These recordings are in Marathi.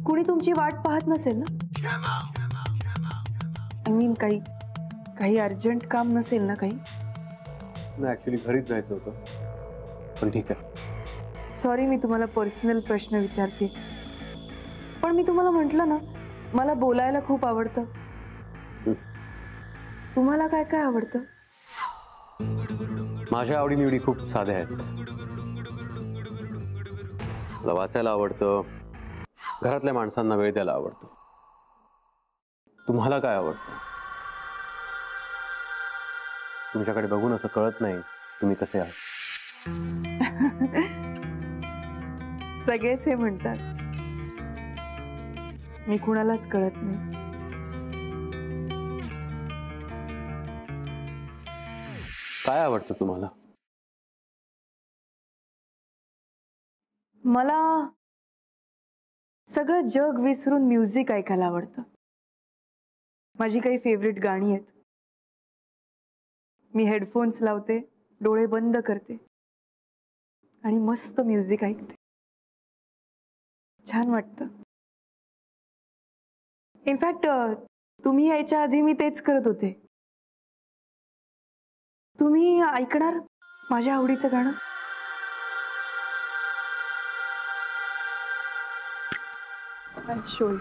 कुणी तुमची वाट पाहत नसेल ना? आय मीन काही अर्जंट काम नसेल ना काही? नाही, ऍक्च्युली घरीच जायचं होतं, पण ठीक आहे. सॉरी, मी तुम्हाला पर्सनल प्रश्न विचारते, पण मी तुम्हाला म्हटलं ना, मला बोलायला खूप आवडतं. तुम्हाला काय काय आवडतं? माझ्या आवडीनिवडी खूप साध्या आहेत. मला वाचायला आवडतं, घरातल्या माणसांना वेळ द्यायला आवडतं. तुम्हाला काय आवडतं? तुमच्याकडे बघून असं कळत नाही तुम्ही कसे आहात. सगळेच हे म्हणतात, मी कुणालाच कळत नाही. काय आवडतं तुम्हाला? मला सगळं जग विसरून म्युझिक ऐकायला आवडतं. माझी काही फेवरेट गाणी आहेत. मी हेडफोन्स लावते, डोळे बंद करते आणि मस्त म्युझिक ऐकते. छान वाटतं. इनफॅक्ट तुम्ही यायच्या आधी मी तेच करत होते. तुम्ही ऐकणार माझ्या आवडीचं गाणं? I'll show you.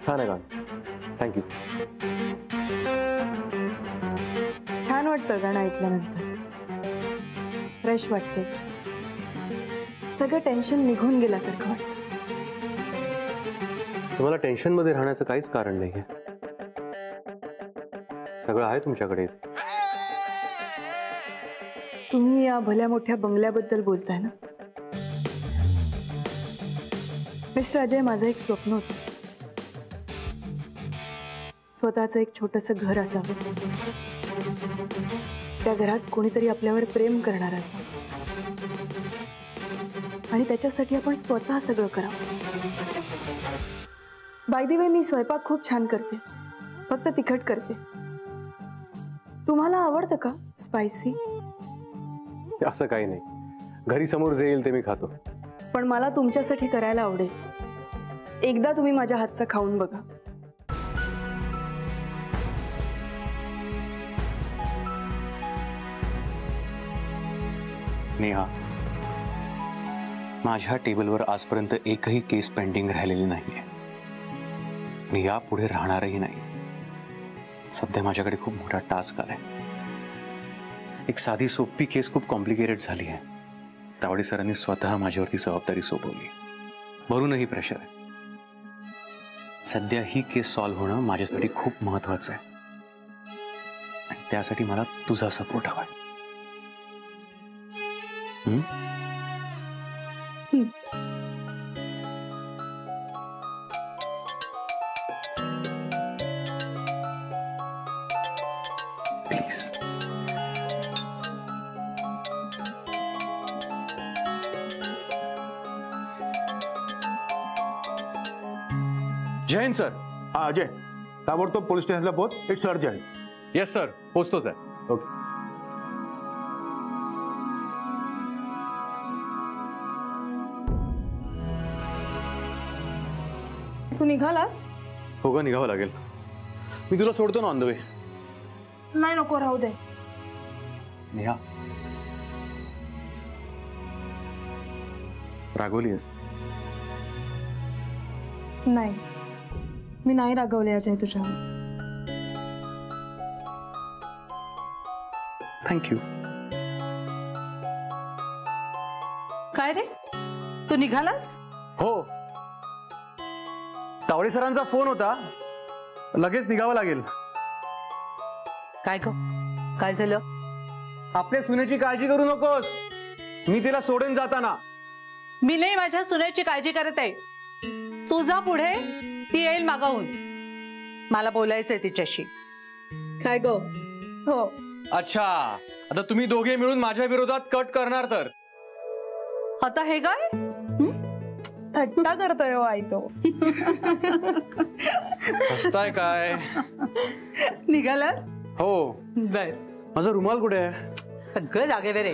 छान आहे गाणं, थँक्यू. छान वाटतं गाणं ऐकल्यानंतर. फ्रेश वाटते. सगळं टेन्शन निघून गेल्यासारखं वाटतं. तुम्हाला टेन्शन मध्ये राहण्याचं काहीच कारण नाहीये. सगळं आहे तुमच्याकडे. तुम्ही या भल्या मोठ्या बंगल्याबद्दल बोलताय ना? मिस्टर अजय, माझं एक स्वप्न होतं. स्वतःचं एक छोटंसं घर असावं. त्या घरात कोणीतरी आपल्यावर प्रेम करणार असावं आणि त्याच्यासाठी आपण स्वतः सगळं करावं. बाय द वे, मी स्वयंपाक खूप छान करते, फक्त तिखट करते. तुम्हाला आवडतं का स्पायसी? असं काही नाही, घरी समोर जे येईल ते मी खातो. पण मला तुमच्यासाठी करायला आवडेल. एकदा तुम्ही माझ्या हातचं खाऊन बघा. नेहा, माझ्या टेबलवर आजपर्यंत एकही केस पेंडिंग राहिलेली नाहीये आणि यापुढे राहणारही नाही. सध्या माझ्याकडे खूप मोठा टास्क आलाय. एक साधी सोपी केस खूप कॉम्प्लिकेटेड झाली आहे. तावडे सरांनी स्वतः माझ्यावरती जबाबदारी सोपवली. वरूनही प्रेशर आहे. सध्या ही केस सॉल्व्ह होणं माझ्यासाठी खूप महत्वाचं आहे आणि त्यासाठी मला तुझा सपोर्ट हवाय. प्लीज. जैन सर. हाँ अजय, ताबडतोब पोलीस स्टेशनला पोहोच. It's urgent. येस सर, पोचतोच आहे. ओके. तू निघालास? हो का, निघावं लागेल. मी तुला सोडतो ना ऑन द वे. नाही, नको, राहू दे. नेहा, रागवलीस? नाही, मी नाही रागवले अजय तुझ्यावर. थँक्यू. काय रे, तू निघालास? हो, तावडे सरांचा फोन होता, लगेच निघावं लागेल. काय ग, काय झालं? आपल्या सुनेची काळजी करू नकोस, मी तिला सोडेन जाताना. मी नाही माझ्या सुनेची काळजी करत आहे. तू जा पुढे, ती येईल मागाहून. मला बोलायचंय तिच्याशी. काय ग? हो. अच्छा, आता तुम्ही दोघे मिळून माझ्या विरोधात कट करणार तर? आता हे काय? थट्टा करतोय हो आई तो. हसताय काय? निघालास? हो. बर, माझा रुमाल कुठे आहे? सगळं जागेवर आहे.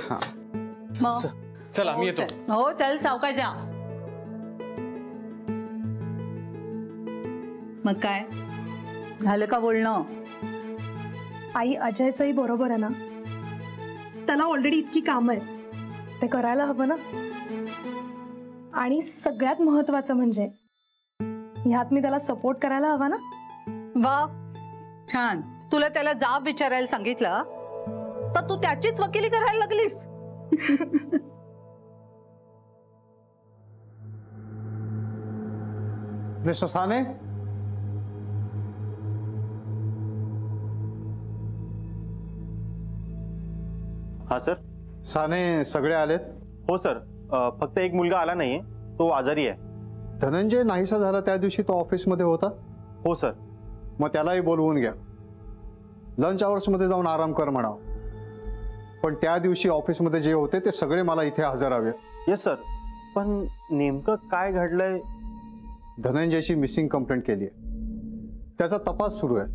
मग चला मी येतो. हो चल, सावकाश जा. मग काय झालं का बोलणं? आई, अजयचंही बरोबर आहे ना, त्याला ऑलरेडी इतकी कामं आहेत, ते करायला हवं ना. आणि सगळ्यात महत्वाचं म्हणजे ह्यात मी त्याला सपोर्ट करायला हवा ना. वा, छान. तुला त्याला जाब विचारायला सांगितलं तर तू त्याचीच वकिली करायला लागलीस. मिस्टर साने, हाँ सर. साने सगळे आलेत? हो सर, फक्त एक मुलगा आला नाहीये, तो आजारी आहे. धनंजय नाहीसा झाला त्या दिवशी तो ऑफिसमध्ये होता? हो सर. मग त्यालाही बोलवून घ्या, लंच आवर्समध्ये जाऊन आराम कर म्हणाव. पण त्या दिवशी ऑफिसमध्ये जे होते ते सगळे मला इथे हजर हवे. येस सर, पण नेमकं काय घडलंय? धनंजयची मिसिंग कंप्लेंट केली आहे, त्याचा तपास सुरू आहे.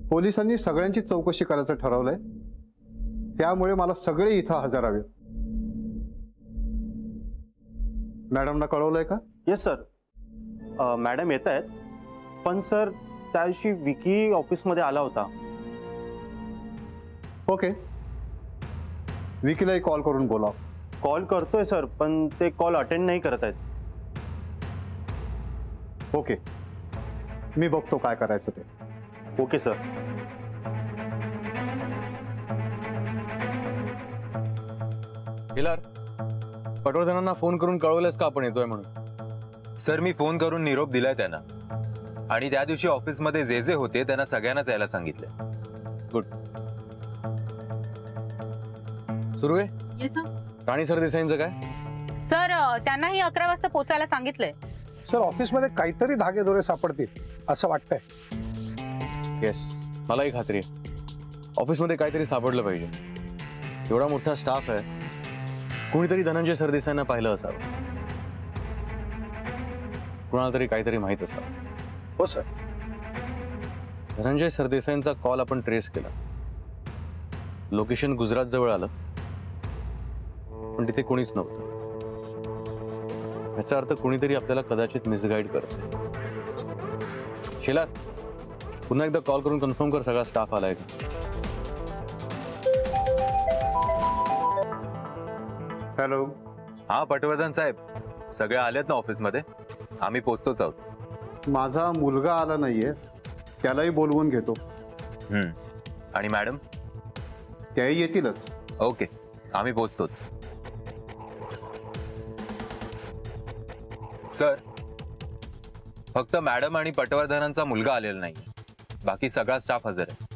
पोलिसांनी सगळ्यांची चौकशी करायचं ठरवलंय, त्यामुळे मला सगळे इथं हजर हवे. मॅडमना कळवलंय का? येस सर, मॅडम येत आहेत. पण सर, त्या दिवशी विकी ऑफिसमध्ये आला होता. ओके, विकीलाही कॉल करून बोलाव. कॉल करतोय सर, पण ते कॉल अटेंड नाही करत आहेत. ओके, मी बघतो काय करायचं ते. Okay sir. हिलार, पटवर्धनांना फोन करून कळवलंस का आपण येतोय म्हणून? सर, मी फोन करून निरोप दिलाय त्यांना, आणि त्या दिवशी ऑफिसमध्ये जे जे होते त्यांना सगळ्यांनाच यायला सांगितलंय. गुड. सुरू आहे? राणी सरदेसाईंचं काय? सर, त्यांनाही 11 वाजता पोहोचायला सांगितलंय. सर, ऑफिसमध्ये काहीतरी धागेदोरे सापडतील असं वाटतंय. येस, मलाही खात्री आहे. ऑफिसमध्ये काहीतरी सापडलं पाहिजे. एवढा मोठा स्टाफ आहे, कोणीतरी धनंजय सरदेसाईंना पाहिलं असावं, कुणाला तरी काहीतरी माहित असावं. हो सर. धनंजय सरदेसाईंचा कॉल आपण ट्रेस केला. लोकेशन गुजरात जवळ आलं, पण तिथे कोणीच नव्हतं. याचा अर्थ कोणीतरी आपल्याला कदाचित मिसगाईड करते. शेलार, पुन्हा एकदा कॉल करून कन्फर्म कर सगळा स्टाफ आलाय का. हॅलो. हा पटवर्धन साहेब, सगळे आलेत ना ऑफिसमध्ये? आम्ही पोहोचतोच आहोत. माझा मुलगा आला नाहीये, त्यालाही बोलवून घेतो. आणि मॅडम? त्याही येतीलच. ओके, आम्ही पोहोचतोच. सर, फक्त मॅडम आणि पटवर्धनांचा मुलगा आलेला नाही, बाकी सगळा स्टाफ हजर आहे.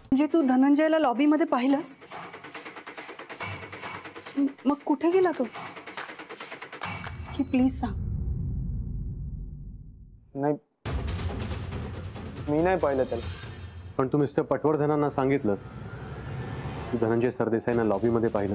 म्हणजे तू धनंजयला लॉबीमध्ये पाहिलंस? मग कुठे गेला तो? की प्लीज सांग. नाही, मी नाही पाहिलं त्याला. पण तू मिस्टर पटवर्धनांना सांगितलंस की धनंजय सरदेसाईंना लॉबीमध्ये पाहिलं?